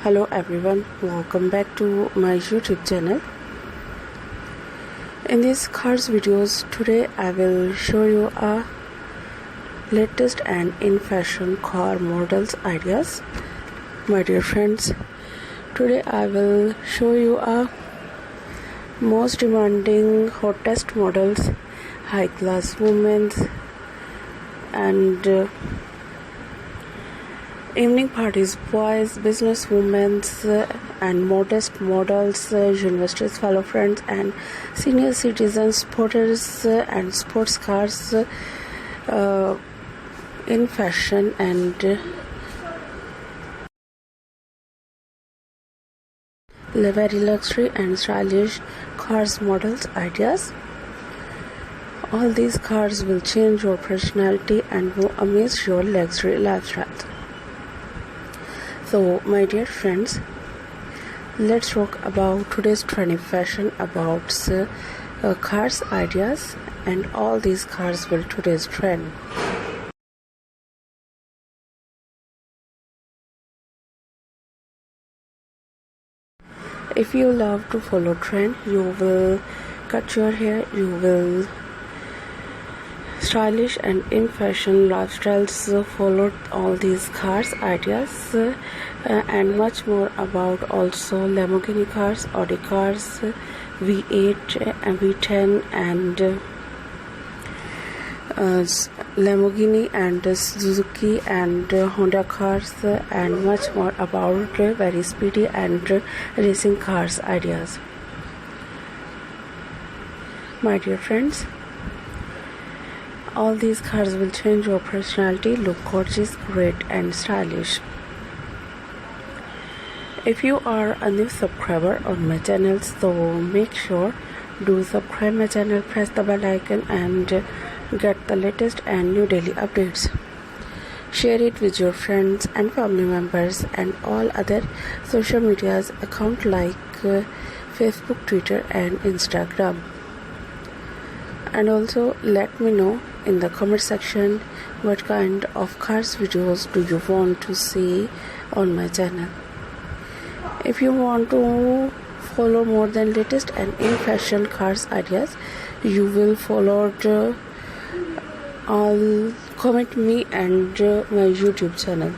Hello everyone, welcome back to my YouTube channel. In these cars videos today I will show you a latest and in fashion car models ideas. My dear friends, today I will show you a most demanding hottest models, high class women's and evening parties, boys, business women, and modest models, universities, fellow friends, and senior citizens, sporters, and sports cars in fashion and very luxury and stylish cars models ideas. All these cars will change your personality and will amaze your luxury lifestyle. So, my dear friends, let's talk about today's trending fashion about cars ideas, and all these cars will today's trend. If you love to follow trend, you will cut your hair, you will stylish and in fashion lifestyles followed all these cars ideas and much more about also Lamborghini cars, Audi cars, V8 and V10 and Lamborghini and Suzuki and Honda cars and much more about very speedy and racing cars ideas. My dear friends, all these cars will change your personality, look gorgeous, great and stylish. If you are a new subscriber on my channel, so make sure do subscribe my channel, press the bell icon and get the latest and new daily updates. Share it with your friends and family members and all other social medias account like Facebook, Twitter and Instagram. And also let me know in the comment section what kind of cars videos do you want to see on my channel. If you want to follow more than latest and in fashion cars ideas, you will follow all comment me and my YouTube channel.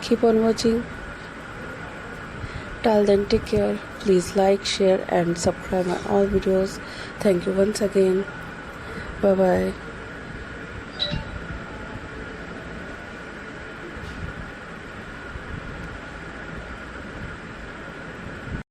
Keep on watching. Till then, take care. Please like, share and subscribe my all videos. Thank you once again. Bye bye.